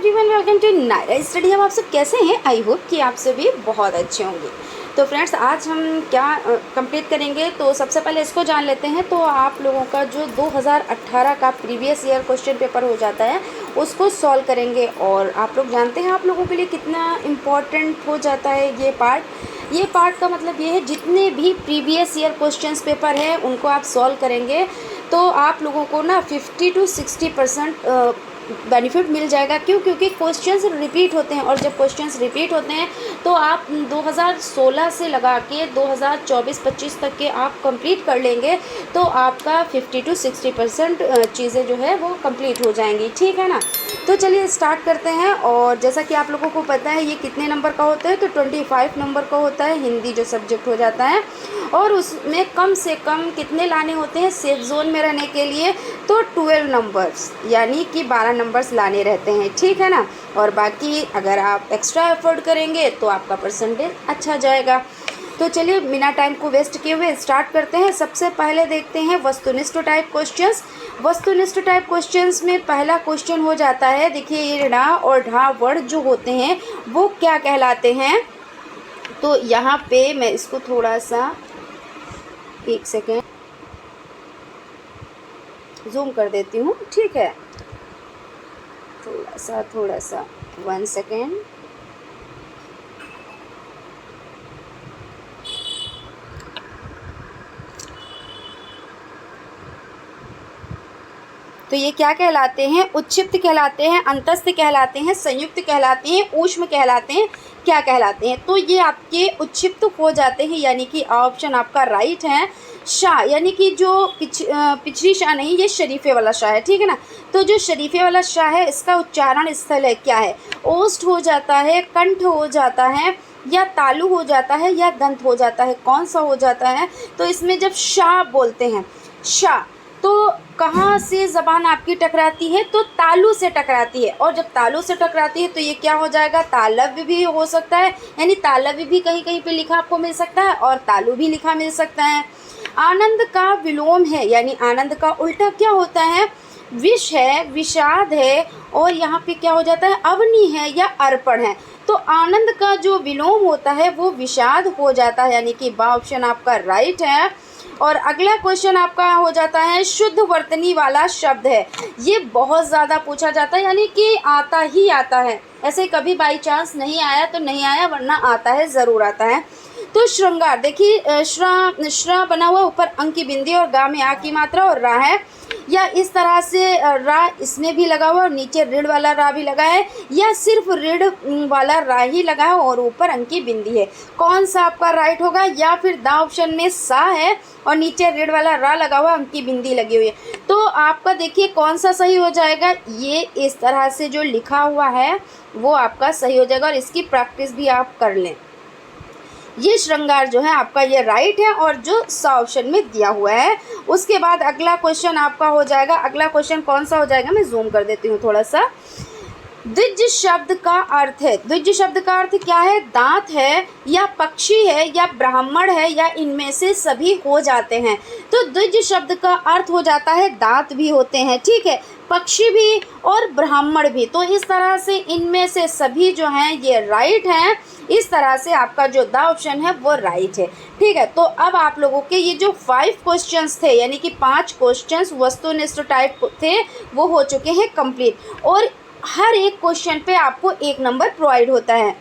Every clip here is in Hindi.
Everyone, welcome to Naira study. अब आप सब कैसे हैं? आई होप कि आप सभी बहुत अच्छे होंगे। तो फ्रेंड्स, आज हम क्या कंप्लीट करेंगे, तो सबसे पहले इसको जान लेते हैं। तो आप लोगों का जो 2018 का प्रीवियस ईयर क्वेश्चन पेपर हो जाता है उसको सॉल्व करेंगे। और आप लोग जानते हैं आप लोगों के लिए कितना इम्पॉर्टेंट हो जाता है ये पार्ट का मतलब ये है, जितने भी प्रीवियस ईयर क्वेश्चंस पेपर है उनको आप सॉल्व करेंगे तो आप लोगों को ना 50 to 60% बेनिफिट मिल जाएगा। क्यों? क्योंकि क्वेश्चंस रिपीट होते हैं, और जब क्वेश्चंस रिपीट होते हैं तो आप 2016 से लगा के 2024-25 तक के आप कंप्लीट कर लेंगे तो आपका 50 to 60% चीज़ें जो है वो कंप्लीट हो जाएंगी। ठीक है ना? तो चलिए स्टार्ट करते हैं। और जैसा कि आप लोगों को पता है ये कितने नंबर का होता है, तो 25 नंबर का होता है हिंदी जो सब्जेक्ट हो जाता है। और उसमें कम से कम कितने लाने होते हैं सेफ जोन में रहने के लिए, तो 12 नंबर्स यानी कि 12 नंबर्स लाने रहते हैं। ठीक है ना? और बाकी अगर आप एक्स्ट्रा एफर्ट करेंगे तो आपका परसेंटेज अच्छा जाएगा। तो चलिए बिना टाइम को वेस्ट किए हुए स्टार्ट करते हैं। सबसे पहले देखते हैं वस्तुनिष्ठ टाइप क्वेश्चंस। वस्तुनिष्ठ टाइप क्वेश्चंस में पहला क्वेश्चन हो जाता है, देखिए ये ढा और ढा वर्ड जो होते हैं वो क्या कहलाते हैं। तो यहाँ पे मैं इसको थोड़ा सा एक सेकेंड जूम कर देती हूँ। ठीक है, थोड़ा सा 1 सेकेंड। तो ये क्या कहलाते हैं? उच्छिप्त कहलाते हैं, अंतस्थ कहलाते हैं, संयुक्त कहलाते हैं, ऊष्म कहलाते हैं, क्या कहलाते हैं? तो ये आपके उच्छिप्त हो जाते हैं, यानी कि ऑप्शन आपका राइट है शाह, यानी कि जो पिछड़ी शाह नहीं, ये शरीफे वाला शाह है। ठीक है ना? तो जो शरीफे वाला शाह है इसका उच्चारण स्थल है क्या है? ओष्ठ हो जाता है, कंठ हो जाता है, या तालु हो जाता है, या दंत हो जाता है। कौन सा हो जाता है? तो इसमें जब शाह बोलते हैं, शाह, तो कहाँ से ज़बान आपकी टकराती है? तो तालु से टकराती है। और जब तालु से टकराती है तो ये क्या हो जाएगा? तालव्य भी हो सकता है, यानी तालव्य भी कहीं कहीं पे लिखा आपको मिल सकता है, और तालु भी लिखा मिल सकता है। आनंद का विलोम है, यानी आनंद का उल्टा क्या होता है? विष है, विषाद है, और यहाँ पे क्या हो जाता है? अवनी है या अर्पण है। तो आनंद का जो विलोम होता है वो विषाद हो जाता है, यानी कि बा ऑप्शन आपका राइट है। और अगला क्वेश्चन आपका हो जाता है शुद्ध वर्तनी वाला शब्द है। ये बहुत ज़्यादा पूछा जाता है, यानी कि आता ही आता है, ऐसे कभी बाई चांस नहीं आया तो नहीं आया, वरना आता है, ज़रूर आता है। तो श्रृंगार, देखिए श्रा बना हुआ, ऊपर अंक की बिंदी और गा में आ की मात्रा और रा है, या इस तरह से रा इसमें भी लगा हुआ और नीचे ऋण वाला रा भी लगा है, या सिर्फ ऋण वाला रा ही लगा है और ऊपर अंक की बिंदी है। कौन सा आपका राइट होगा? या फिर दा ऑप्शन में सा है और नीचे ऋण वाला रा लगा हुआ, अंक की बिंदी लगी हुई है। तो आपका देखिए कौन सा सही हो जाएगा? ये इस तरह से जो लिखा हुआ है वो आपका सही हो जाएगा, और इसकी प्रैक्टिस भी आप कर लें। ये श्रृंगार जो है आपका ये राइट है, और जो सा ऑप्शन में दिया हुआ है। उसके बाद अगला क्वेश्चन आपका हो जाएगा, अगला क्वेश्चन कौन सा हो जाएगा? मैं जूम कर देती हूँ थोड़ा सा। द्विज शब्द का अर्थ है, द्विज शब्द का अर्थ क्या है? दांत है, या पक्षी है, या ब्राह्मण है, या इनमें से सभी हो जाते हैं। तो द्विज शब्द का अर्थ हो जाता है दांत भी होते हैं, ठीक है, पक्षी भी और ब्राह्मण भी। तो इस तरह से इनमें से सभी जो हैं ये राइट हैं। इस तरह से आपका जो द ऑप्शन है वो राइट है। ठीक है, तो अब आप लोगों के ये जो 5 क्वेश्चंस थे, यानी कि 5 क्वेश्चंस वस्तुनिष्ठ टाइप थे, वो हो चुके हैं कंप्लीट, और हर एक क्वेश्चन पे आपको 1 नंबर प्रोवाइड होता है।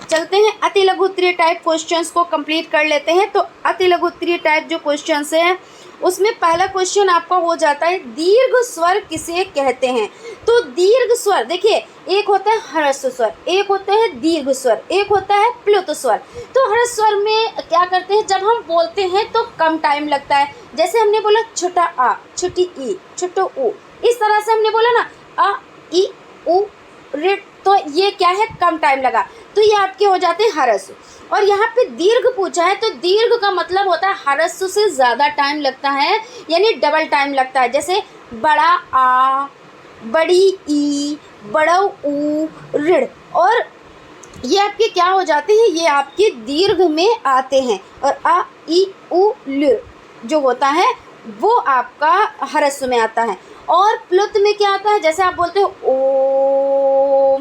चलते हैं अति लघु उत्तरीय टाइप क्वेश्चंस को कंप्लीट कर लेते हैं। तो अति लघु उत्तरीय टाइप जो क्वेश्चंस हैं उसमें पहला क्वेश्चन आपका हो जाता है दीर्घ स्वर किसे कहते हैं। तो दीर्घ स्वर, देखिए एक होता है ह्रस्व स्वर, एक होता है दीर्घ स्वर, एक होता है प्लुत स्वर। तो ह्रस्व स्वर में क्या करते हैं? जब हम बोलते हैं तो कम टाइम लगता है, जैसे हमने बोला छोटा आ, छोटी ई, छोटो ऊ, इस तरह से हमने बोला ना आ ई उ ऋ, तो ये क्या है? कम टाइम लगा, तो ये आपके हो जाते हैं ह्रस्व। और यहाँ पे दीर्घ पूछा है, तो दीर्घ का मतलब होता है ह्रस्व से ज़्यादा टाइम लगता है, यानी डबल टाइम लगता है। जैसे बड़ा आ, बड़ी ई, बड़ा ऊ, ऋण, और ये आपके क्या हो जाते हैं? ये आपके दीर्घ में आते हैं। और आ ई उ ल जो होता है वो आपका ह्रस्व में आता है। और प्लुत में क्या आता है? जैसे आप बोलते हो ओ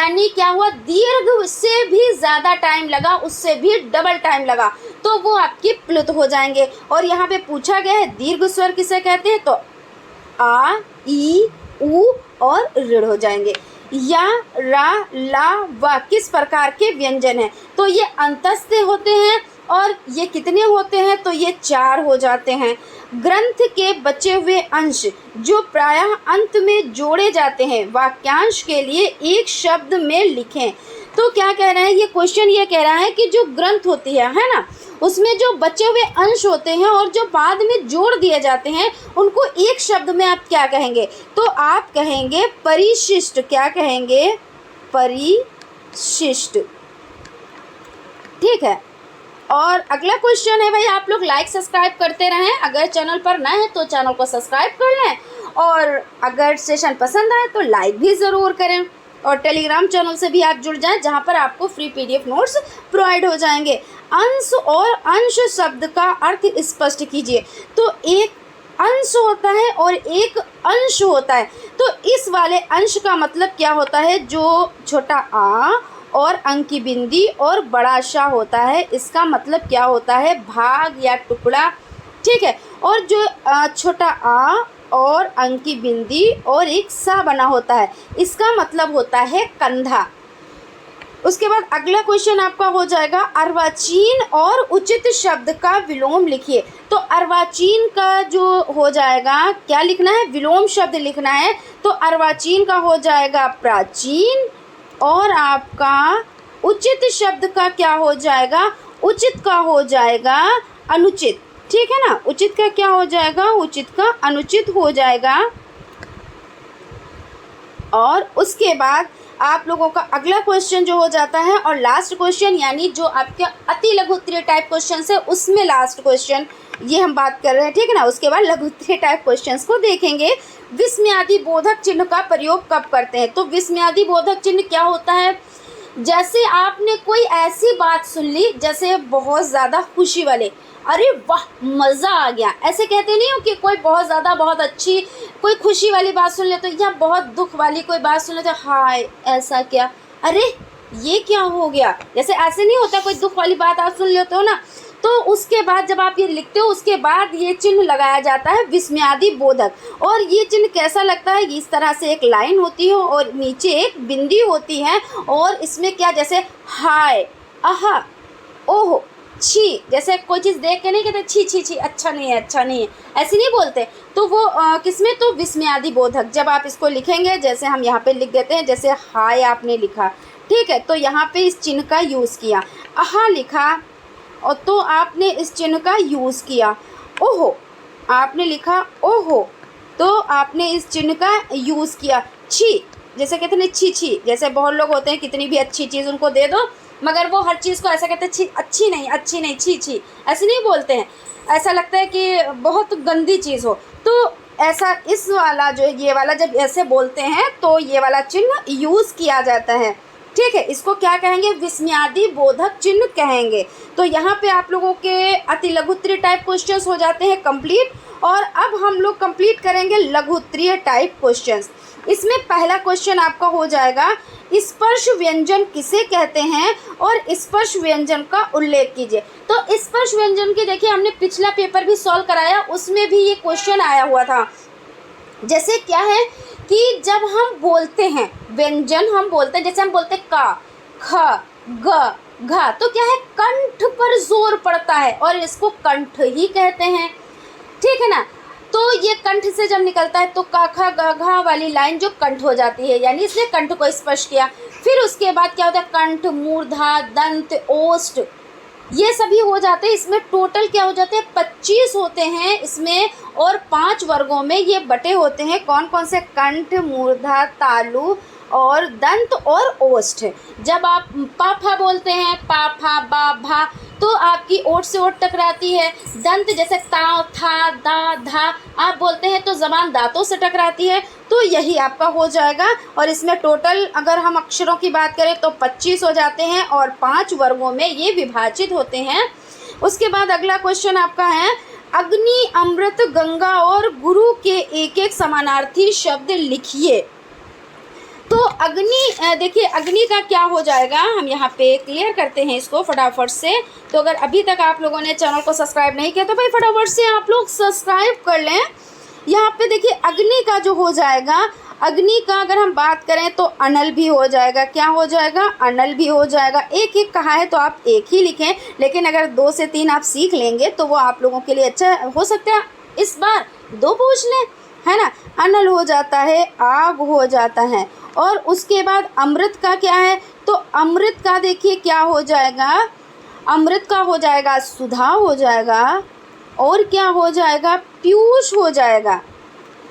यानी क्या हुआ, दीर्घ से भी ज़्यादा टाइम लगा, उससे भी डबल टाइम लगा, तो वो आपके प्लुत हो जाएंगे। और यहाँ पे पूछा गया है दीर्घ स्वर किसे कहते हैं, तो आ, ई, उ और ऋण हो जाएंगे। या, रा, ला, व किस प्रकार के व्यंजन हैं, तो ये अंतस्थ होते हैं। और ये कितने होते हैं, तो ये 4 हो जाते हैं। ग्रंथ के बचे हुए अंश जो प्रायः अंत में जोड़े जाते हैं, वाक्यांश के लिए एक शब्द में लिखें। तो क्या कह रहे हैं, ये क्वेश्चन ये कह रहा है कि जो ग्रंथ होती है ना, उसमें जो बचे हुए अंश होते हैं और जो बाद में जोड़ दिए जाते हैं, उनको एक शब्द में आप क्या कहेंगे, तो आप कहेंगे परिशिष्ट। क्या कहेंगे, परिशिष्ट। ठीक है। और अगला क्वेश्चन है भाई, आप लोग लाइक सब्सक्राइब करते रहें, अगर चैनल पर नए हैं तो चैनल को सब्सक्राइब कर लें, और अगर सेशन पसंद आए तो लाइक भी ज़रूर करें। और टेलीग्राम चैनल से भी आप जुड़ जाएं, जहां पर आपको फ्री PDF नोट्स प्रोवाइड हो जाएंगे। अंश और अंश शब्द का अर्थ स्पष्ट कीजिए। तो एक अंश होता है और एक अंश होता है, तो इस वाले अंश का मतलब क्या होता है, जो छोटा आ और अंक की बिंदी और बड़ा शा होता है, इसका मतलब क्या होता है, भाग या टुकड़ा। ठीक है। और जो छोटा आ और अंक की बिंदी और एक सा बना होता है, इसका मतलब होता है कंधा। उसके बाद अगला क्वेश्चन आपका हो जाएगा, अर्वाचीन और उचित शब्द का विलोम लिखिए। तो अर्वाचीन का जो हो जाएगा, क्या लिखना है, विलोम शब्द लिखना है। तो अर्वाचीन का हो जाएगा प्राचीन, और आपका उचित शब्द का क्या हो जाएगा, उचित का हो जाएगा अनुचित। ठीक है ना, उचित का क्या हो जाएगा, उचित का अनुचित हो जाएगा। और उसके बाद आप लोगों का अगला क्वेश्चन जो हो जाता है, और लास्ट क्वेश्चन, यानी जो आपके अति लघु उत्तरीय टाइप क्वेश्चन है, उसमें लास्ट क्वेश्चन ये हम बात कर रहे हैं। ठीक है ना। उसके बाद लघु उत्तरीय टाइप क्वेश्चंस को देखेंगे। विस्मयादि बोधक चिन्ह का प्रयोग कब करते हैं, तो विस्मयादि बोधक चिन्ह क्या होता है, जैसे आपने कोई ऐसी बात सुन ली, जैसे बहुत ज़्यादा खुशी वाले, अरे वाह मज़ा आ गया, ऐसे कहते नहीं हो कि कोई बहुत ज़्यादा बहुत अच्छी कोई खुशी वाली बात सुन ले, तो या बहुत दुख वाली कोई बात सुन ले तो हाय ऐसा क्या, अरे ये क्या हो गया, जैसे ऐसे नहीं होता, कोई दुख वाली बात आप सुन लेते हो ना, तो उसके बाद जब आप ये लिखते हो, उसके बाद ये चिन्ह लगाया जाता है विस्मयादि बोधक। और ये चिन्ह कैसा लगता है, इस तरह से एक लाइन होती है और नीचे एक बिंदी होती है, और इसमें क्या, जैसे हाय, आहा, ओहो, छी, जैसे कोई चीज़ देख के नहीं कहते छी छी छी, अच्छा नहीं है, अच्छा नहीं है, ऐसे नहीं बोलते। तो वो किसमें, तो विस्मयादि बोधक। जब आप इसको लिखेंगे, जैसे हम यहाँ पे लिख देते हैं, जैसे हाय आपने लिखा, ठीक है, तो यहाँ पे इस चिन्ह का यूज़ किया। आहा लिखा, और तो आपने इस चिन्ह का यूज़ किया। ओहो आपने लिखा, ओहो, तो आपने इस चिन्ह का यूज़ किया। छी, जैसे कहते हैं छी छी, जैसे बहुत लोग होते हैं, कितनी भी अच्छी चीज़ उनको दे दो, मगर वो हर चीज़ को ऐसा कहते हैं छी, अच्छी नहीं, अच्छी नहीं, छी छी, ऐसे नहीं बोलते हैं, ऐसा लगता है कि बहुत गंदी चीज़ हो। तो ऐसा इस वाला जो ये वाला जब ऐसे बोलते हैं, तो ये वाला चिन्ह यूज़ किया जाता है। ठीक है, इसको क्या कहेंगे, विस्मयादि बोधक चिन्ह कहेंगे। तो यहाँ पे आप लोगों के अति लघुत्तरीय टाइप क्वेश्चंस हो जाते हैं कंप्लीट। और अब हम लोग कंप्लीट करेंगे लघुत्तरीय टाइप क्वेश्चंस। इसमें पहला क्वेश्चन आपका हो जाएगा, स्पर्श व्यंजन किसे कहते हैं, और स्पर्श व्यंजन का उल्लेख कीजिए। तो स्पर्श व्यंजन के देखिए, हमने पिछला पेपर भी सॉल्व कराया, उसमें भी ये क्वेश्चन आया हुआ था। जैसे क्या है कि जब हम बोलते हैं व्यंजन, हम बोलते हैं, जैसे हम बोलते हैं का, ख, ग, घ, तो क्या है, कंठ पर जोर पड़ता है और इसको कंठ ही कहते हैं। ठीक है ना। तो ये कंठ से जब निकलता है तो का, खा, ग, घा वाली लाइन जो कंठ हो जाती है, यानी इसने कंठ को स्पर्श किया। फिर उसके बाद क्या होता है, कंठ, मूर्धा, दंत, ओष्ठ, ये सभी हो जाते हैं। इसमें टोटल क्या हो जाते हैं, 25 होते हैं इसमें, और 5 वर्गों में ये बटे होते हैं। कौन कौन से, कंठ, मूर्धा, तालु और दंत और ओष्ठ। जब आप पाफा बोलते हैं, पाफा, बा, भा, तो आपकी ओठ से ओठ टकराती है। दंत जैसे ता, था, दा, धा आप बोलते हैं तो ज़बान दांतों से टकराती है। तो यही आपका हो जाएगा। और इसमें टोटल अगर हम अक्षरों की बात करें तो 25 हो जाते हैं और 5 वर्गों में ये विभाजित होते हैं। उसके बाद अगला क्वेश्चन आपका है, अग्नि, अमृत, गंगा और गुरु के एक एक समानार्थी शब्द लिखिए। तो अग्नि, देखिए अग्नि का क्या हो जाएगा, हम यहाँ पे क्लियर करते हैं इसको फटाफट से। तो अगर अभी तक आप लोगों ने चैनल को सब्सक्राइब नहीं किया तो भाई फटाफट से आप लोग सब्सक्राइब कर लें। यहाँ पे देखिए अग्नि का जो हो जाएगा, अग्नि का अगर हम बात करें तो अनल भी हो जाएगा। क्या हो जाएगा, अनल भी हो जाएगा। एक एक कहा है तो आप एक ही लिखें, लेकिन अगर 2 से 3 आप सीख लेंगे तो वो आप लोगों के लिए अच्छा हो सकता है। इस बार 2 पूछ लें, है ना। अनल हो जाता है, आग हो जाता है। और उसके बाद अमृत का क्या है, तो अमृत का देखिए क्या हो जाएगा, अमृत का हो जाएगा सुधा हो जाएगा। और क्या हो जाएगा, पीयूष हो जाएगा,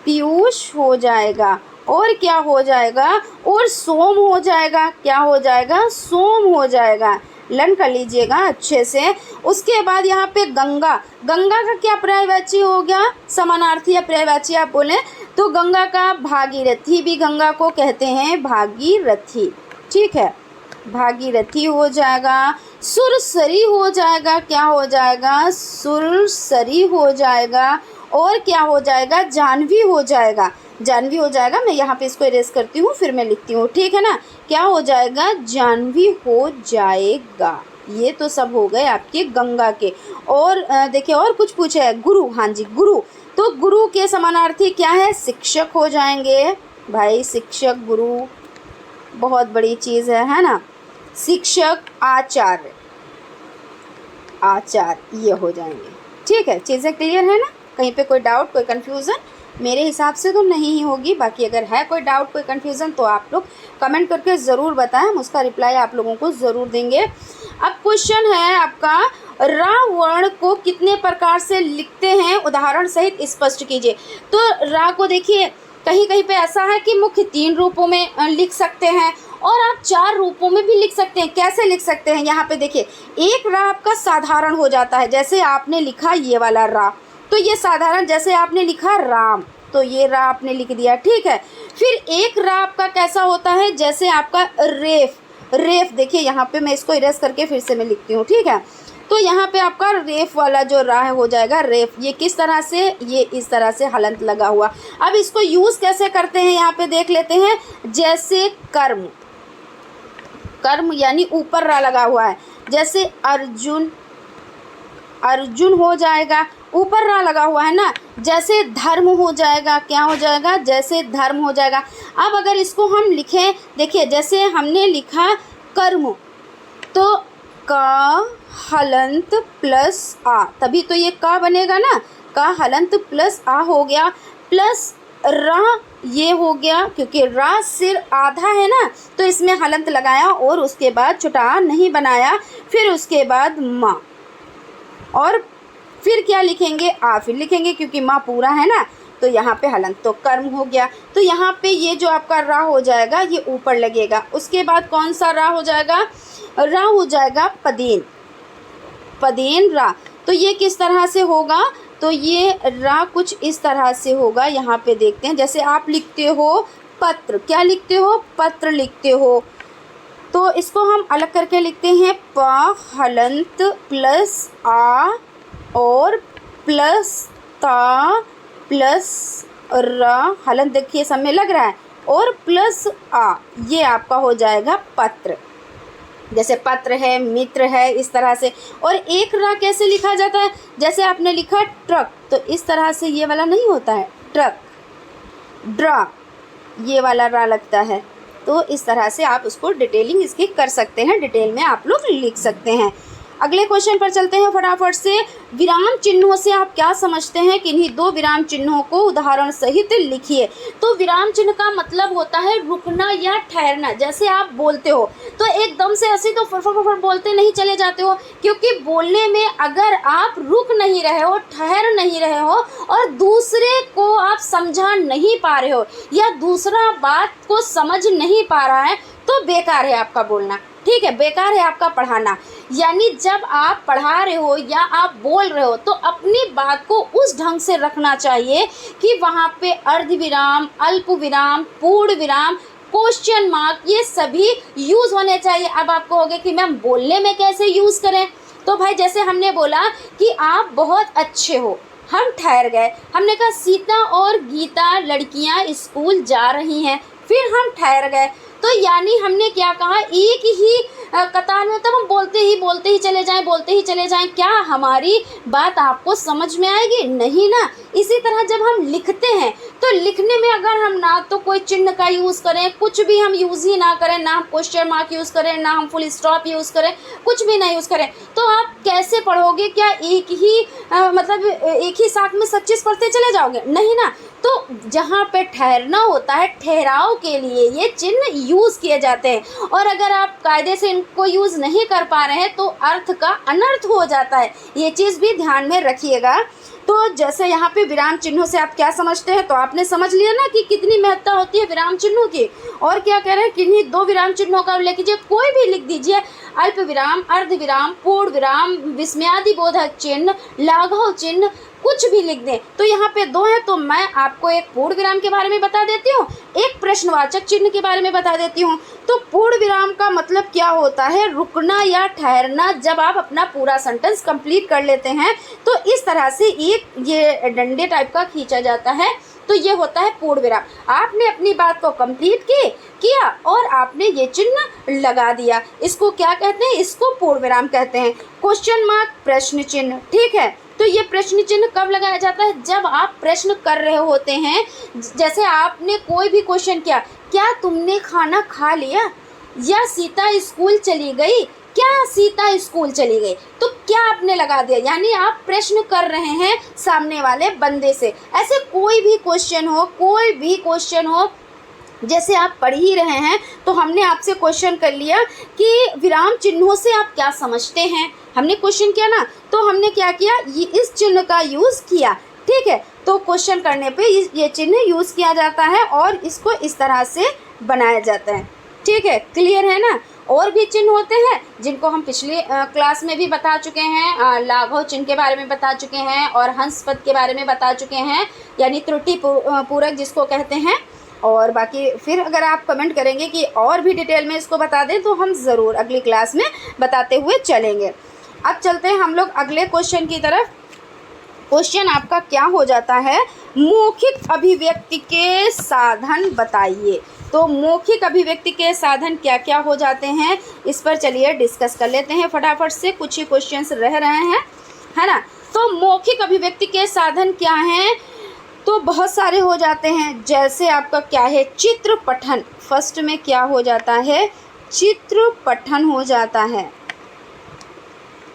पीयूष हो जाएगा। और क्या हो जाएगा, और सोम हो जाएगा। क्या हो जाएगा, सोम हो जाएगा। लर्न कर लीजिएगा अच्छे से। उसके बाद यहाँ पे गंगा, गंगा का क्या पर्यायवाची हो गया, समानार्थी या पर्यायवाची आप बोलें तो गंगा का भागीरथी भी गंगा को कहते हैं, भागीरथी, ठीक है, भागीरथी हो जाएगा। सुरसरी हो जाएगा, क्या हो जाएगा, सुरसरी हो जाएगा। और क्या हो जाएगा, जानवी हो जाएगा, जानवी हो जाएगा। मैं यहाँ पे इसको इरेज करती हूँ फिर मैं लिखती हूँ, ठीक है ना। क्या हो जाएगा, जानवी हो जाएगा। ये तो सब हो गए आपके गंगा के। और देखिए और कुछ पूछा है, गुरु, हाँ जी गुरु। तो गुरु के समानार्थी क्या है, शिक्षक हो जाएंगे भाई, शिक्षक गुरु बहुत बड़ी चीज़ है ना। शिक्षक, आचार्य, आचार्य ये हो जाएंगे, ठीक है। चीज़ें क्लियर है ना, कहीं पे कोई डाउट कोई कन्फ्यूज़न मेरे हिसाब से तो नहीं ही होगी। बाकी अगर है कोई डाउट कोई कन्फ्यूज़न तो आप लोग कमेंट करके ज़रूर बताएं, हम उसका रिप्लाई आप लोगों को ज़रूर देंगे। अब क्वेश्चन है आपका, रा वर्ण को कितने प्रकार से लिखते हैं, उदाहरण सहित स्पष्ट कीजिए। तो रा को देखिए कहीं कहीं पे ऐसा है कि मुख्य 3 रूपों में लिख सकते हैं और आप 4 रूपों में भी लिख सकते हैं। कैसे लिख सकते हैं, यहाँ पे देखिए एक रा आपका साधारण हो जाता है, जैसे आपने लिखा ये वाला रा, तो ये साधारण, जैसे आपने लिखा राम तो ये रा आपने लिख दिया, ठीक है। फिर एक रा आपका कैसा होता है, जैसे आपका रेफ, रेफ देखिए यहाँ पे मैं इसको इरेज करके फिर से मैं लिखती हूँ, ठीक है। तो यहाँ पे आपका रेफ वाला जो रा हो जाएगा रेफ। ये किस तरह से, ये इस तरह से हलंत लगा हुआ। अब इसको यूज़ कैसे करते हैं यहाँ पे देख लेते हैं। जैसे कर्म, कर्म यानी ऊपर रा लगा हुआ है, जैसे अर्जुन, अर्जुन हो जाएगा, ऊपर रा लगा हुआ है ना। जैसे धर्म हो जाएगा, क्या हो जाएगा, जैसे धर्म हो जाएगा। अब अगर इसको हम लिखें, देखिए जैसे हमने लिखा कर्म तो का हलंत प्लस आ, तभी तो ये का बनेगा ना, का हलंत प्लस आ हो गया, प्लस रा ये हो गया, क्योंकि रा सिर आधा है ना तो इसमें हलंत लगाया और उसके बाद छोटा नहीं बनाया, फिर उसके बाद माँ, और फिर क्या लिखेंगे, आ फिर लिखेंगे क्योंकि माँ पूरा है ना, तो यहाँ पे हलंत तो कर्म हो गया। तो यहाँ पे ये जो आपका रा हो जाएगा ये ऊपर लगेगा। उसके बाद कौन सा रा हो जाएगा, रा हो जाएगा पदेन, पदेन रा। तो ये किस तरह से होगा, तो ये रा कुछ इस तरह से होगा। यहाँ पे देखते हैं, जैसे आप लिखते हो पत्र, क्या लिखते हो, पत्र लिखते हो, तो इसको हम अलग करके लिखते हैं, प हलंत प्लस आ और प्लस ता प्लस रा, हलंत देखिए सब में लग रहा है, और प्लस आ, ये आपका हो जाएगा पत्र। जैसे पत्र है, मित्र है, इस तरह से। और एक रा कैसे लिखा जाता है, जैसे आपने लिखा ट्रक तो इस तरह से ये वाला नहीं होता है, ट्रक, ड्रा ये वाला रा लगता है। तो इस तरह से आप उसको डिटेलिंग इसकी कर सकते हैं, डिटेल में आप लोग लिख सकते हैं। अगले क्वेश्चन पर चलते हैं फटाफट से। विराम चिन्हों से आप क्या समझते हैं, किन्हीं 2 विराम चिन्हों को उदाहरण सहित लिखिए। तो विराम चिन्ह का मतलब होता है रुकना या ठहरना। जैसे आप बोलते हो तो एकदम से ऐसे तो फटाफट बोलते नहीं चले जाते हो, क्योंकि बोलने में अगर आप रुक नहीं रहे हो, ठहर नहीं रहे हो और दूसरे को आप समझा नहीं पा रहे हो या दूसरा बात को समझ नहीं पा रहा है तो बेकार है आपका बोलना, ठीक है, बेकार है आपका पढ़ाना। यानी जब आप पढ़ा रहे हो या आप बोल रहे हो तो अपनी बात को उस ढंग से रखना चाहिए कि वहाँ पे अर्ध विराम, अल्प विराम, पूर्ण विराम, क्वेश्चन मार्क ये सभी यूज़ होने चाहिए। अब आपको होगा कि मैम बोलने में कैसे यूज़ करें, तो भाई जैसे हमने बोला कि आप बहुत अच्छे हो, हम ठहर गए, हमने कहा सीता और गीता लड़कियां स्कूल जा रही हैं, फिर हम ठहर गए। तो यानी हमने क्या कहा, एक ही कतार में, तब हम बोलते ही चले जाएं, क्या हमारी बात आपको समझ में आएगी? नहीं ना। इसी तरह जब हम लिखते हैं तो लिखने में अगर हम ना तो कोई चिन्ह का यूज़ करें, कुछ भी हम यूज़ ही ना करें, ना हम क्वेश्चन मार्क यूज़ करें, ना हम फुल स्टॉप यूज़ करें, कुछ भी ना यूज़ करें, तो आप कैसे पढ़ोगे? क्या एक ही मतलब एक ही साथ में सब चीज़ पढ़ते चले जाओगे? नहीं ना। तो जहाँ पे ठहरना होता है, ठहराव के लिए ये चिन्ह यूज़ किए जाते हैं। और अगर आप कायदे से इनको यूज़ नहीं कर पा रहे हैं तो अर्थ का अनर्थ हो जाता है। ये चीज़ भी ध्यान में रखिएगा। तो जैसे यहाँ पे विराम चिन्हों से आप क्या समझते हैं, तो आपने समझ लिया ना कि कितनी महत्ता होती है विराम चिन्हों की। और क्या कह रहे हैं, किन्हीं 2 विराम चिन्हों का उल्लेख कीजिए, कोई भी लिख दीजिए, अल्प विराम, अर्ध विराम, पूर्ण विराम, विस्मयादि बोधक चिन्ह, लाघव चिन्ह, कुछ भी लिख दें। तो यहाँ पे 2 हैं, तो मैं आपको एक पूर्ण विराम के बारे में बता देती हूँ, एक प्रश्नवाचक चिन्ह के बारे में बता देती हूँ। तो पूर्ण विराम का मतलब क्या होता है, रुकना या ठहरना। जब आप अपना पूरा सेंटेंस कंप्लीट कर लेते हैं तो इस तरह से एक ये डंडे टाइप का खींचा जाता है, तो ये होता है पूर्ण विराम। आपने अपनी बात को कंप्लीट किया और आपने ये चिन्ह लगा दिया, इसको क्या कहते हैं, इसको पूर्ण विराम कहते हैं। क्वेश्चन मार्क प्रश्न चिन्ह, ठीक है। तो ये प्रश्न चिन्ह कब लगाया जाता है, जब आप प्रश्न कर रहे होते हैं। जैसे आपने कोई भी क्वेश्चन किया, क्या तुमने खाना खा लिया, या सीता स्कूल चली गई, क्या सीता स्कूल चली गई, तो क्या आपने लगा दिया, यानी आप प्रश्न कर रहे हैं सामने वाले बंदे से। ऐसे कोई भी क्वेश्चन हो, जैसे आप पढ़ ही रहे हैं तो हमने आपसे क्वेश्चन कर लिया कि विराम चिन्हों से आप क्या समझते हैं, हमने क्वेश्चन किया ना, तो हमने क्या किया, ये इस चिन्ह का यूज़ किया, ठीक है। तो क्वेश्चन करने पे ये चिन्ह यूज़ किया जाता है और इसको इस तरह से बनाया जाता है, ठीक है। क्लियर है ना। और भी चिन्ह होते हैं जिनको हम पिछले क्लास में भी बता चुके हैं, लाघव चिन्ह के बारे में बता चुके हैं और हंस पद के बारे में बता चुके हैं, यानी त्रुटि पूरक जिसको कहते हैं। और बाकी फिर अगर आप कमेंट करेंगे कि और भी डिटेल में इसको बता दें तो हम ज़रूर अगली क्लास में बताते हुए चलेंगे। अब चलते हैं हम लोग अगले क्वेश्चन की तरफ। क्वेश्चन आपका क्या हो जाता है, मौखिक अभिव्यक्ति के साधन बताइए। तो मौखिक अभिव्यक्ति के साधन क्या क्या हो जाते हैं, इस पर चलिए डिस्कस कर लेते हैं फटाफट से, कुछ ही क्वेश्चंस रह रहे हैं, है ना। तो मौखिक अभिव्यक्ति के साधन क्या हैं, तो बहुत सारे हो जाते हैं। जैसे आपका क्या है, चित्र पठन, फर्स्ट में क्या हो जाता है, चित्र पठन हो जाता है,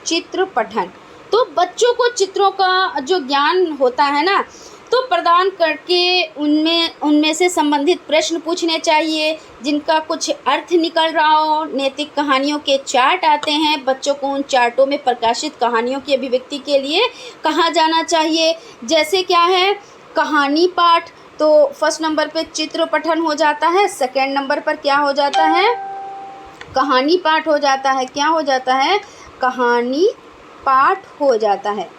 चित्र पठन। तो बच्चों को चित्रों का जो ज्ञान होता है ना, तो प्रदान करके उनमें से संबंधित प्रश्न पूछने चाहिए जिनका कुछ अर्थ निकल रहा हो। नैतिक कहानियों के चार्ट आते हैं, बच्चों को उन चार्टों में प्रकाशित कहानियों की अभिव्यक्ति के लिए कहा जाना चाहिए। जैसे क्या है, कहानी पाठ, तो फर्स्ट नंबर पे चित्र पठन हो जाता है, सेकंड नंबर पर क्या हो जाता है, कहानी पाठ हो जाता है। क्या हो जाता है, कहानी पाठ हो जाता है,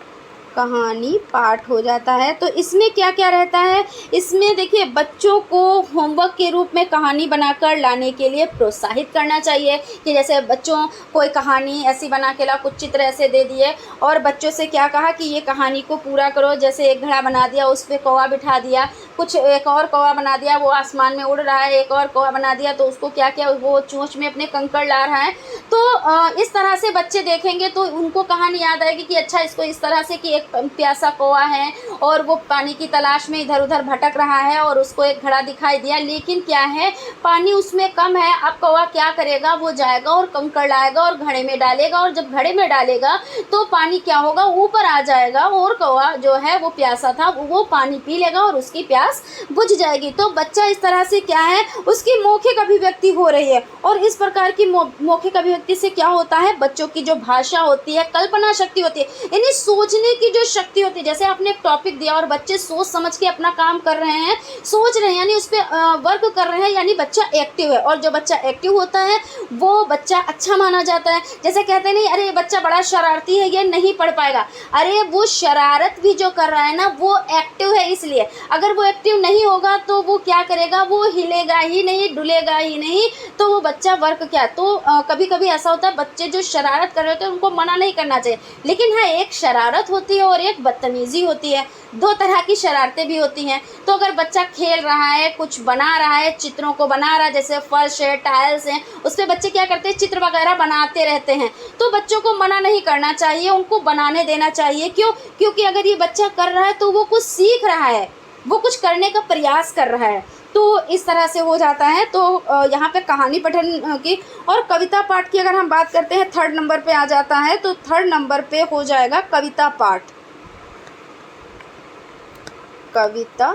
कहानी पाठ हो जाता है। तो इसमें क्या क्या रहता है, इसमें देखिए बच्चों को होमवर्क के रूप में कहानी बनाकर लाने के लिए प्रोत्साहित करना चाहिए कि जैसे बच्चों कोई कहानी ऐसी बना के ला, कुछ चित्र ऐसे दे दिए और बच्चों से क्या कहा कि ये कहानी को पूरा करो। जैसे एक घड़ा बना दिया, उस पर कौवा बिठा दिया, कुछ एक और कौवा बना दिया, वो आसमान में उड़ रहा है, एक और कौवा बना दिया तो उसको क्या क्या, वो चोंच में अपने कंकड़ ला रहा है। तो इस तरह से बच्चे देखेंगे तो उनको कहानी याद आएगी कि अच्छा इसको इस तरह से कि एक प्यासा कौवा है और वो पानी की तलाश में इधर उधर भटक रहा है और उसको एक घड़ा दिखाई दिया, लेकिन क्या है पानी उसमें कम है। अब कौवा क्या करेगा, वो जाएगा और कंकड़ लाएगा और घड़े में डालेगा, और जब घड़े में डालेगा तो पानी क्या होगा, ऊपर आ जाएगा और कौवा जो है वो प्यासा था वो पानी पी लेगा और उसकी प्यास बुझ जाएगी। तो बच्चा इस तरह से क्या है, उसकी मौखिक अभिव्यक्ति हो रही है। और इस प्रकार की मौखिक अभिव्यक्ति से क्या होता है, बच्चों की जो भाषा होती है, कल्पना शक्ति होती है, यानी सोचने की जो शक्ति होती है। जैसे आपने एक टॉपिक दिया और बच्चे सोच समझ के अपना काम कर रहे हैं, सोच रहे हैं, यानी उस पर वर्क कर रहे हैं, यानी बच्चा एक्टिव है। और जो बच्चा एक्टिव होता है वो बच्चा अच्छा माना जाता है। जैसे कहते नहीं, अरे ये बच्चा बड़ा शरारती है, ये नहीं पढ़ पाएगा, अरे वो शरारत भी जो कर रहा है ना वो एक्टिव है, इसलिए। अगर वो एक्टिव नहीं होगा तो वो क्या करेगा, वो हिलेगा ही नहीं, डुलेगा ही नहीं, तो वो बच्चा वर्क क्या। तो कभी कभी ऐसा होता है बच्चे जो शरारत कर रहे होते हैं उनको मना नहीं करना चाहिए, लेकिन हाँ एक शरारत होती है और एक बदतमीज़ी होती है। दो तरह की शरारतें भी होती हैं। तो अगर बच्चा खेल रहा है, कुछ बना रहा है, चित्रों को बना रहा है, जैसे फर्श है, टाइल्स हैं, उस पर बच्चे क्या करते हैं, चित्र वगैरह बनाते रहते हैं, तो बच्चों को मना नहीं करना चाहिए, उनको बनाने देना चाहिए। क्यों? क्योंकि अगर ये बच्चा कर रहा है तो वो कुछ सीख रहा है, वो कुछ करने का प्रयास कर रहा है। तो इस तरह से हो जाता है। तो यहाँ पे कहानी पठन की और कविता पाठ की अगर हम बात करते हैं, 3rd नंबर पे आ जाता है। तो 3rd नंबर पे हो जाएगा कविता पाठ। कविता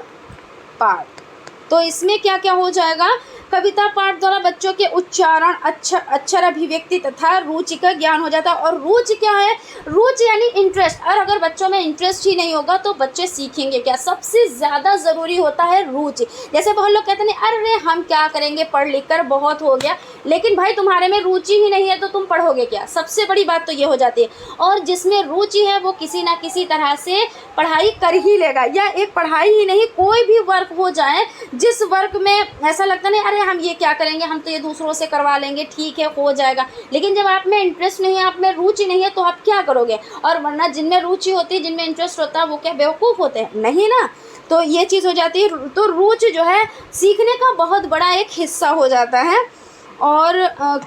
पाठ, तो इसमें क्या क्या हो जाएगा, कविता पाठ द्वारा बच्चों के उच्चारण, अक्षर अभिव्यक्ति तथा रुचि का ज्ञान हो जाता है। और रुचि क्या है, रुचि यानी इंटरेस्ट। और अगर बच्चों में इंटरेस्ट ही नहीं होगा तो बच्चे सीखेंगे क्या? सबसे ज़्यादा ज़रूरी होता है रुचि। जैसे बहुत लोग कहते हैं अरे हम क्या करेंगे, पढ़ लिख कर बहुत हो गया, लेकिन भाई तुम्हारे में रुचि ही नहीं है तो तुम पढ़ोगे क्या? सबसे बड़ी बात तो ये हो जाती है। और जिसमें रुचि है वो किसी ना किसी तरह से पढ़ाई कर ही लेगा। या एक पढ़ाई ही नहीं, कोई भी वर्क हो जाए, जिस वर्क में ऐसा लगता नहीं अरे हम ये क्या करेंगे, हम तो ये दूसरों से करवा लेंगे, ठीक है हो जाएगा, लेकिन जब आप में इंटरेस्ट नहीं है, आप में रुचि नहीं है, तो आप क्या करोगे? और वरना जिनमें रुचि होती है, जिनमें इंटरेस्ट होता है, वो क्या बेवकूफ़ होते हैं? नहीं ना। तो ये चीज़ हो जाती है। तो रुचि जो है सीखने का बहुत बड़ा एक हिस्सा हो जाता है। और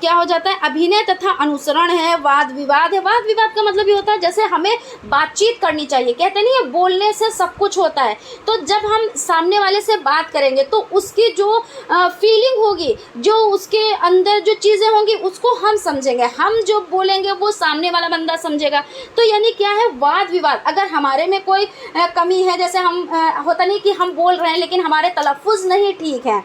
क्या हो जाता है, अभिनय तथा अनुसरण है, वाद विवाद है। वाद विवाद का मतलब ये होता है जैसे हमें बातचीत करनी चाहिए, कहते नहीं है बोलने से सब कुछ होता है। तो जब हम सामने वाले से बात करेंगे तो उसकी जो फीलिंग होगी, जो उसके अंदर जो चीज़ें होंगी, उसको हम समझेंगे। हम जो बोलेंगे वो सामने वाला बंदा समझेगा। तो यानी क्या है, वाद विवाद। अगर हमारे में कोई कमी है, जैसे हम होता नहीं कि हम बोल रहे हैं लेकिन हमारे तलफ़ुज़ नहीं ठीक है,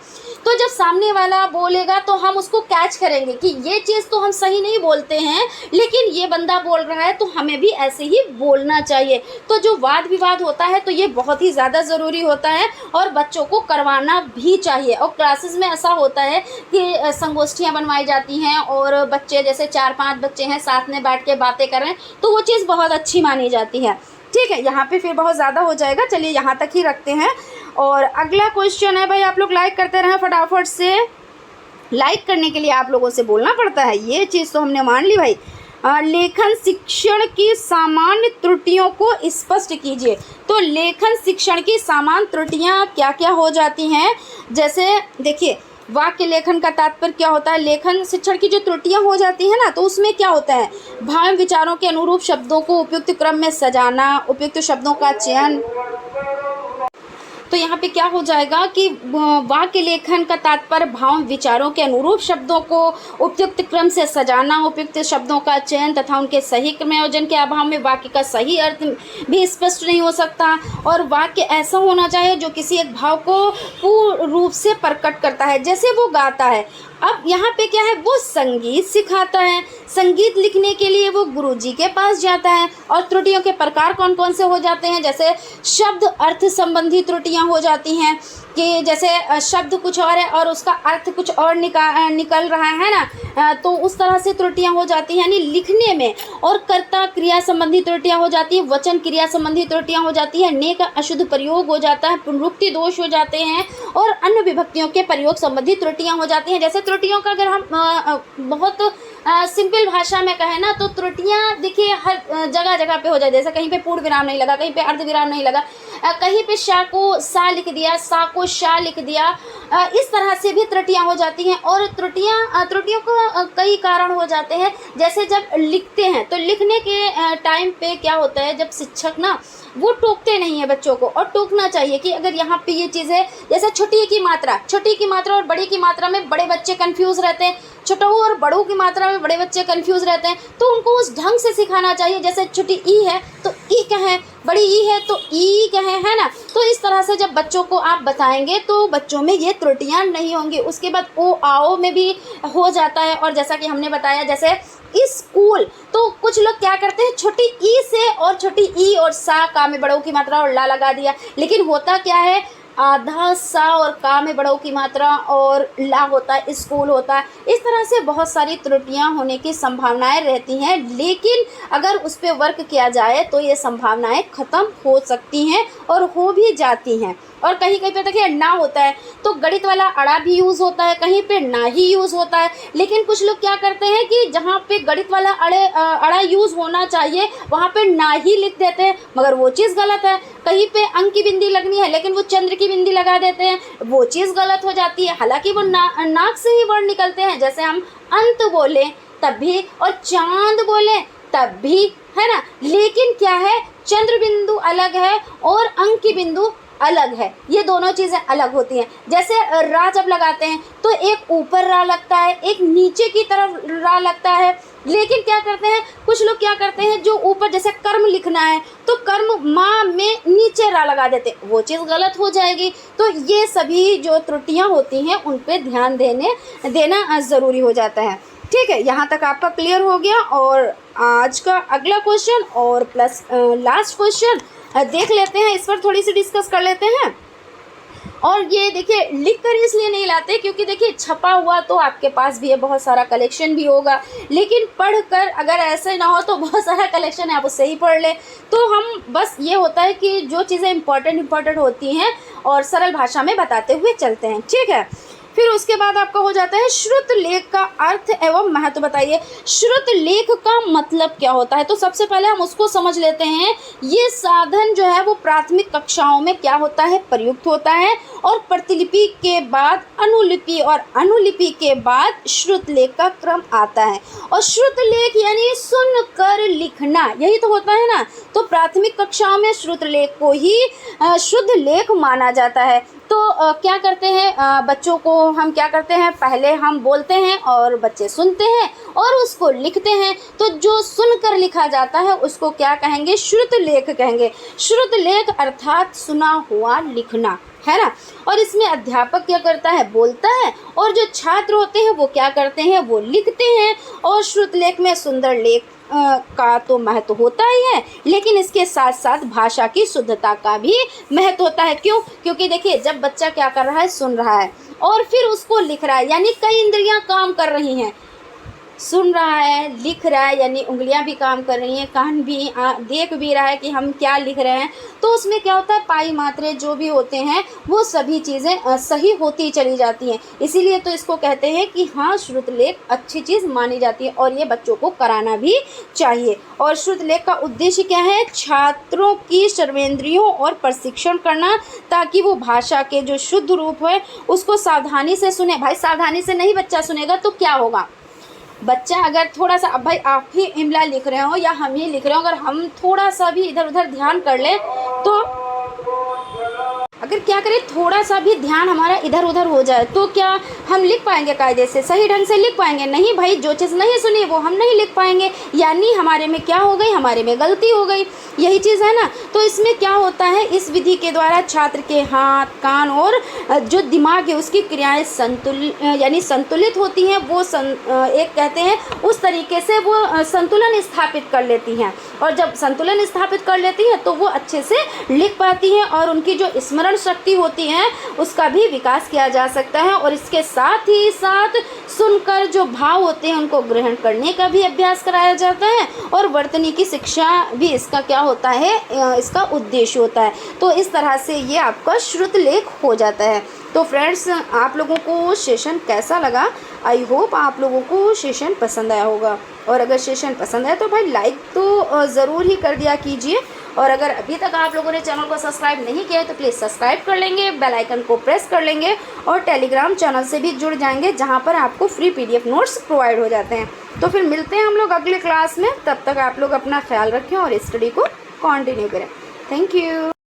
तो जब सामने वाला बोलेगा तो हम उसको कैच करेंगे कि ये चीज़ तो हम सही नहीं बोलते हैं, लेकिन ये बंदा बोल रहा है तो हमें भी ऐसे ही बोलना चाहिए। तो जो वाद विवाद होता है तो ये बहुत ही ज़्यादा ज़रूरी होता है और बच्चों को करवाना भी चाहिए। और क्लासेस में ऐसा होता है कि संगोष्ठियाँ बनवाई जाती हैं और बच्चे जैसे 4-5 बच्चे हैं साथ में बैठ के बातें कर रहे हैं, तो वो चीज़ बहुत अच्छी मानी जाती है। ठीक है, यहाँ पे फिर बहुत ज़्यादा हो जाएगा, चलिए यहाँ तक ही रखते हैं। और अगला क्वेश्चन है, भाई आप लोग लाइक करते रहें फटाफट से। लाइक करने के लिए आप लोगों से बोलना पड़ता है, ये चीज़ तो हमने मान ली भाई। लेखन शिक्षण की सामान्य त्रुटियों को स्पष्ट कीजिए। तो लेखन शिक्षण की सामान्य त्रुटियाँ क्या क्या हो जाती हैं, जैसे देखिए वाक्य लेखन का तात्पर्य क्या होता है। लेखन शिक्षण की जो त्रुटियां हो जाती हैं ना, तो उसमें क्या होता है, भाव विचारों के अनुरूप शब्दों को उपयुक्त क्रम में सजाना, उपयुक्त शब्दों का चयन। तो यहाँ पे क्या हो जाएगा कि वाक्य लेखन का तात्पर्य भाव विचारों के अनुरूप शब्दों को उपयुक्त क्रम से सजाना, उपयुक्त शब्दों का चयन तथा उनके सही क्रमयोजन के अभाव में वाक्य का सही अर्थ भी स्पष्ट नहीं हो सकता। और वाक्य ऐसा होना चाहिए जो किसी एक भाव को पूर्ण रूप से प्रकट करता है, जैसे वो गाता है। अब यहाँ पे क्या है, वो संगीत सिखाता है, संगीत लिखने के लिए वो गुरुजी के पास जाता है। और त्रुटियों के प्रकार कौन कौन से हो जाते हैं, जैसे शब्द अर्थ संबंधी त्रुटियाँ हो जाती हैं कि जैसे शब्द कुछ और है और उसका अर्थ कुछ और निकल रहा है ना, तो उस तरह से त्रुटियां हो जाती हैं यानी लिखने में। और कर्ता क्रिया संबंधी त्रुटियां हो जाती है, वचन क्रिया संबंधी त्रुटियां हो जाती है, ने का अशुद्ध प्रयोग हो जाता है, पुनरुक्ति दोष हो जाते हैं और अन्य विभक्तियों के प्रयोग संबंधी त्रुटियां हो जाती हैं। जैसे त्रुटियों का अगर हम बहुत सिंपल भाषा में कहें ना, तो त्रुटियां देखिए हर जगह जगह पे हो जाए। जैसे कहीं पे पूर्ण विराम नहीं लगा, कहीं पे अर्ध विराम नहीं लगा, कहीं पे शा को सा लिख दिया, सा को शा लिख दिया, इस तरह से भी त्रुटियां हो जाती हैं। और त्रुटियों को कई कारण हो जाते हैं। जैसे जब लिखते हैं तो लिखने के टाइम पे क्या होता है, जब शिक्षक ना वो टोकते नहीं है बच्चों को, और टोकना चाहिए कि अगर यहाँ पे ये चीज़ है, जैसे छोटी की मात्रा और बड़ी की मात्रा में बड़े बच्चे कंफ्यूज रहते हैं, छोटों और बड़ों की मात्रा में बड़े बच्चे कंफ्यूज रहते हैं, तो उनको उस ढंग से सिखाना चाहिए। जैसे छोटी ई है तो ई कहें, बड़ी ई है तो ई कहें, है ना। तो इस तरह से जब बच्चों को आप बताएंगे तो बच्चों में ये त्रुटियां नहीं होंगी। उसके बाद ओ आओ में भी हो जाता है। और जैसा कि हमने बताया, जैसे स्कूल, तो कुछ लोग क्या करते हैं, छोटी ई से और छोटी ई और सा का में बड़ों की मात्रा और ला लगा दिया, लेकिन होता क्या है, आधा सा और का में बड़ों की मात्रा और ला होता है, स्कूल होता है। इस तरह से बहुत सारी त्रुटियां होने की संभावनाएं रहती हैं, लेकिन अगर उस पर वर्क किया जाए तो ये संभावनाएं ख़त्म हो सकती हैं और हो भी जाती हैं। और कहीं कहीं पे देखिए ना होता है तो गणित वाला अड़ा भी यूज़ होता है, कहीं पे ना ही यूज़ होता है। लेकिन कुछ लोग क्या करते हैं कि जहाँ पे गणित वाला अड़ा यूज़ होना चाहिए वहाँ पे ना ही लिख देते हैं, मगर वो चीज़ गलत है। कहीं पे अंक की बिंदी लगनी है लेकिन वो चंद्र की बिंदी लगा देते हैं, वो चीज़ गलत हो जाती है। हालांकि वो नाक से ही वर्ण निकलते हैं, जैसे हम अंत बोलें तब भी और चांद बोलें तब भी, है ना। लेकिन क्या है, चंद्र बिंदु अलग है और अंक की बिंदु अलग है, ये दोनों चीज़ें अलग होती हैं। जैसे रा जब लगाते हैं तो एक ऊपर रा लगता है, एक नीचे की तरफ रा लगता है। लेकिन क्या करते हैं कुछ लोग, क्या करते हैं जो ऊपर जैसे कर्म लिखना है तो कर्म माँ में नीचे रा लगा देते हैं, वो चीज़ गलत हो जाएगी। तो ये सभी जो त्रुटियाँ होती हैं उन पे ध्यान देना ज़रूरी हो जाता है। ठीक है, यहाँ तक आपका क्लियर हो गया। और आज का अगला क्वेश्चन और प्लस लास्ट क्वेश्चन देख लेते हैं, इस पर थोड़ी सी डिस्कस कर लेते हैं। और ये देखिए लिख कर इसलिए नहीं लाते क्योंकि देखिए छपा हुआ तो आपके पास भी है, बहुत सारा कलेक्शन भी होगा, लेकिन पढ़कर अगर ऐसे ना हो तो बहुत सारा कलेक्शन है आप उससे ही पढ़ लें। तो हम बस ये होता है कि जो चीज़ें इंपॉर्टेंट होती हैं और सरल भाषा में बताते हुए चलते हैं। ठीक है, फिर उसके बाद आपका हो जाता है श्रुत लेख का अर्थ एवं महत्व बताइए। श्रुत लेख का मतलब क्या होता है, तो सबसे पहले हम उसको समझ लेते हैं। ये साधन जो है वो प्राथमिक कक्षाओं में क्या होता है, प्रयुक्त होता है, और प्रतिलिपि के बाद अनुलिपि और अनुलिपि के बाद श्रुत लेख का क्रम आता है। और श्रुत लेख यानी सुनकर लिखना, यही तो होता है ना। तो प्राथमिक कक्षाओं में श्रुत लेख को ही शुद्ध लेख माना जाता है। तो क्या करते हैं बच्चों को हम क्या करते हैं, पहले हम बोलते हैं और बच्चे सुनते हैं और उसको लिखते हैं। तो जो सुनकर लिखा जाता है उसको क्या कहेंगे, श्रुत लेख कहेंगे। श्रुत लेख अर्थात सुना हुआ लिखना, है ना। और इसमें अध्यापक क्या करता है, बोलता है, और जो छात्र होते हैं वो क्या करते हैं, वो लिखते हैं। और श्रुत लेख में सुंदर लेख का तो महत्व होता ही है, लेकिन इसके साथ साथ भाषा की शुद्धता का भी महत्व होता है। क्यों? क्योंकि देखिए जब बच्चा क्या कर रहा है, सुन रहा है और फिर उसको लिख रहा है, यानी कई इंद्रियां काम कर रही हैं। सुन रहा है, लिख रहा है, यानी उंगलियां भी काम कर रही हैं, कान भी देख भी रहा है कि हम क्या लिख रहे हैं। तो उसमें क्या होता है, पाई मात्रे जो भी होते हैं वो सभी चीज़ें सही होती चली जाती हैं। इसीलिए तो इसको कहते हैं कि हाँ, श्रुत लेख अच्छी चीज़ मानी जाती है और ये बच्चों को कराना भी चाहिए। और श्रुत लेख का उद्देश्य क्या है, छात्रों की सर्वेंद्रियों और प्रशिक्षण करना, ताकि वो भाषा के जो शुद्ध रूप है उसको सावधानी से सुने। भाई सावधानी से नहीं बच्चा सुनेगा तो क्या होगा, बच्चा अगर थोड़ा सा, अब भाई आप ही इमला लिख रहे हो या हम ही लिख रहे हो, अगर हम थोड़ा सा भी इधर उधर ध्यान कर लें तो अगर क्या करें, थोड़ा सा भी ध्यान हमारा इधर उधर हो जाए तो क्या हम लिख पाएंगे, कायदे से सही ढंग से लिख पाएंगे? नहीं भाई, जो चीज़ नहीं सुनी वो हम नहीं लिख पाएंगे, यानी हमारे में क्या हो गई, हमारे में गलती हो गई। यही चीज़ है ना। तो इसमें क्या होता है, इस विधि के द्वारा छात्र के हाथ, कान और जो दिमाग है उसकी क्रियाएं संतुलित होती हैं। वो एक कहते हैं उस तरीके से वो संतुलन स्थापित कर लेती हैं, और जब संतुलन स्थापित कर लेती हैं तो वो अच्छे से लिख पाती हैं और उनकी जो स्मरण शक्ति होती है उसका भी विकास किया जा सकता है। और इसके साथ ही साथ सुनकर जो भाव होते हैं उनको ग्रहण करने का भी अभ्यास कराया जाता है, और वर्तनी की शिक्षा भी इसका क्या होता है, इसका उद्देश्य होता है। तो इस तरह से ये आपका श्रुत लेख हो जाता है। तो फ्रेंड्स, आप लोगों को सेशन कैसा लगा? आई होप आप लोगों को सेशन पसंद आया होगा, और अगर सेशन पसंद आया तो भाई लाइक तो ज़रूर ही कर दिया कीजिए। और अगर अभी तक आप लोगों ने चैनल को सब्सक्राइब नहीं किया है तो प्लीज़ सब्सक्राइब कर लेंगे, बेल आइकन को प्रेस कर लेंगे, और टेलीग्राम चैनल से भी जुड़ जाएंगे जहां पर आपको फ्री PDF नोट्स प्रोवाइड हो जाते हैं। तो फिर मिलते हैं हम लोग अगले क्लास में, तब तक आप लोग अपना ख्याल रखें और स्टडी को कंटिन्यू करें। Thank you.